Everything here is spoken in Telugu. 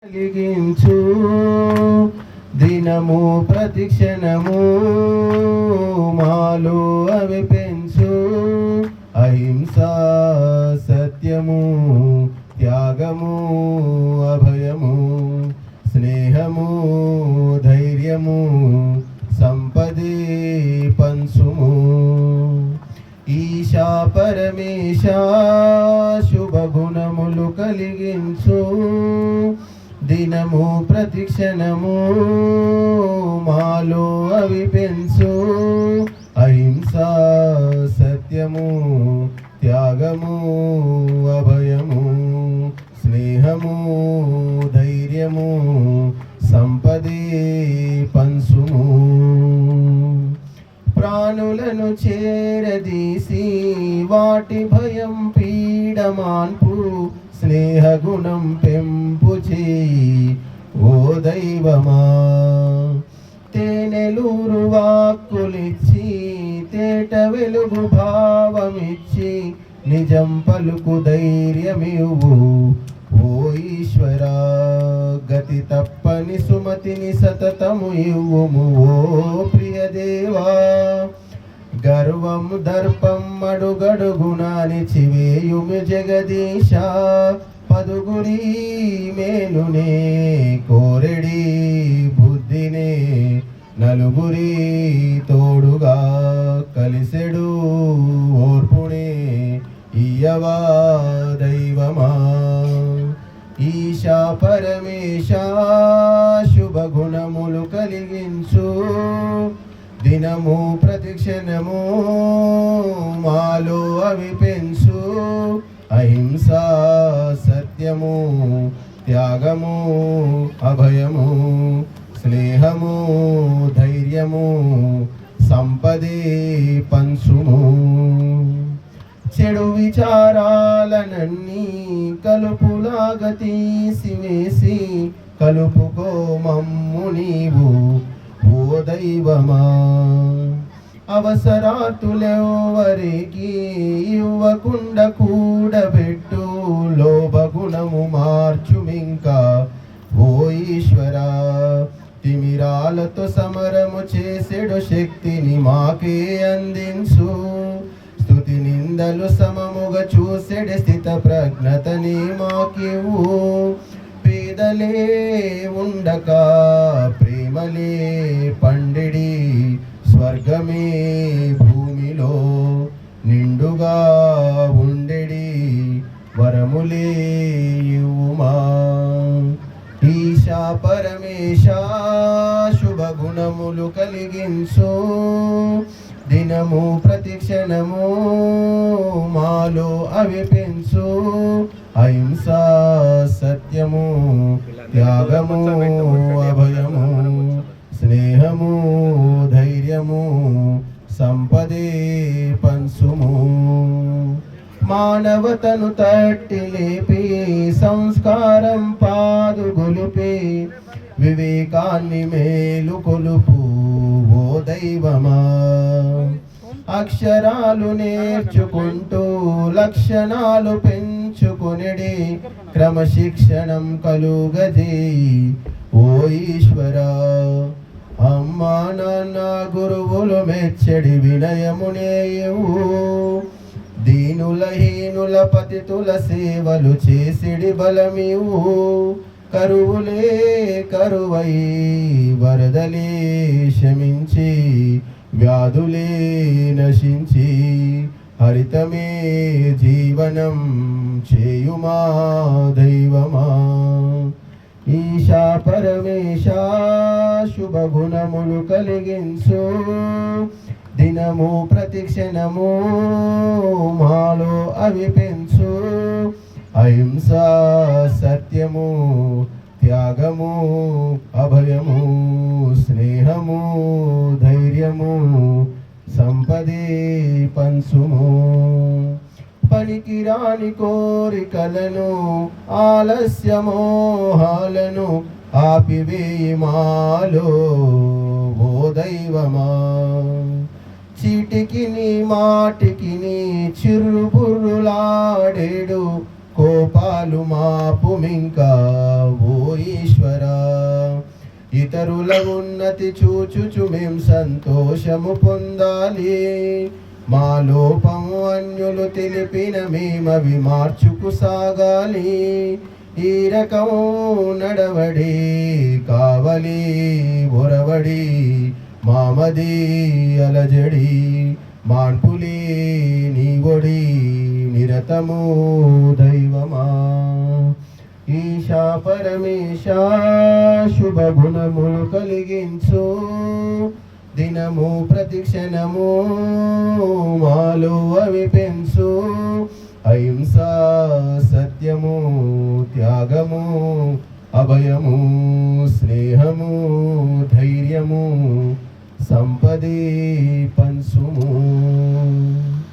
కలిగించు దినము ప్రతిక్షణము మాలో అవి పెంచు అహింసా సత్యము త్యాగము అభయము స్నేహము ధైర్యము సంపదే పంచుము ఈశా పరమేశ శుభగుణములు కలిగించు దినము ప్రతిక్షణము మాలో అవి పెంచు అహింసా సత్యము త్యాగము అభయము స్నేహము ధైర్యము సంపదే పంచుము ప్రాణులను చేరదీసి వాటి భయం పీడమాన్పు స్నేహగుణం పెంపు చేయి ఓ దైవమా తేనెలూరు వాక్కులిచ్చి తేట వెలుగు భావమిచ్చి నిజం పలుకు ధైర్యమివ్వు ఓ ఈశ్వరా గతి తప్పని సుమతిని సతతము ఇవ్వుము ఓ ప్రియదేవా గర్వం దర్పం అడుగడుగునాని చివేయుమి జగదీశ పదుగురి మేలునే కోరెడి బుద్ధినే నలుగురి తోడుగా కలిసెడు ఓర్పునే ఇయ్యవా దైవమా ఈశా పరమేశ శుభగుణములు కలిగించు దినము ప్రతిక్షణము మాలో అవి పెంచు అహింసా సత్యము త్యాగము అభయము స్నేహము ధైర్యము సంపదే పంచుము చెడు విచారాలనన్నీ కలుపులాగా తీసివేసి కలుపుకో మమ్ము నీవు ఓ దైవమా అవసరాతులెవరికి ఇవ్వకుండా కూడబెట్టు లోభగుణము మార్చుమింకా ఓ ఈశ్వరా తిమిరాలతో సమరము చేసెడు శక్తిని మాకే అందించు స్తుతి నిందలు సమముగా చూసెడు స్థిత ప్రజ్ఞతని మాకివ్వు పేదలే ఉండక ప్రేమలే పండిడి స్వర్గమే భూమిలో నిండుగా ఉండెడి వరములే ఇవ్వుమా ఈశా పరమేశ శుభగుణములు కలిగించు దినము ప్రతిక్షణము మాలో అవి పెంచు అహింసా సత్యము త్యాగము అభయము స్నేహము ధైర్యము సంపదే పంచుము మానవతను తట్టి లేపి సంస్కారం పాదుగొలిపి వివేకాన్ని మేలు కొలుపు ఓ దైవమా అక్షరాలు నేర్చుకుంటూ లక్షణాలు పెంచుకొనిడి క్రమశిక్షణం కలుగజేయి ఓ ఈశ్వరా అమ్మా నాన్న గురువులు మెచ్చడి వినయమునేయవు దీనుల హీనుల పతితుల సేవలు చేసిడి బలమివు కరువులే కరువై వరదలే శమించి వ్యాధులే నశించి హరితమే జీవనం చేయుమా దైవమా ఈశా పరమేశ శుభగుణములు కలిగించు దినము ప్రతిక్షణము మాలో అవి పెంచు అహింసా సత్యము త్యాగము అభయము స్నేహము ధైర్యము సంపదే పంచుము పనికిరాని కోరికలను ఆలస్యమోహాలను ఆపివేయి మాలో ఓ దైవమా చీటికి నీ మాటికి నీ చిరుబుర్రులాడేడు కోపాలు మాపుమింకా ఓ ఇతరుల ఉన్నతి చూచుచు మేం సంతోషము పొందాలి. మా లోపము అన్యులు తెలిపిన మేమవి మార్చుకు సాగాలి. ఈ రకము నడవడి కావలి ఒరవడి మామది అలజడి మాన్పులి నీవొడి నిరతము దైవమా. ఈశా పరమేశ శుభ గుణములు కలిగించు దినము ప్రతిక్షణము మాలో అవి పెంచు. అహింస సత్యము త్యాగము అభయము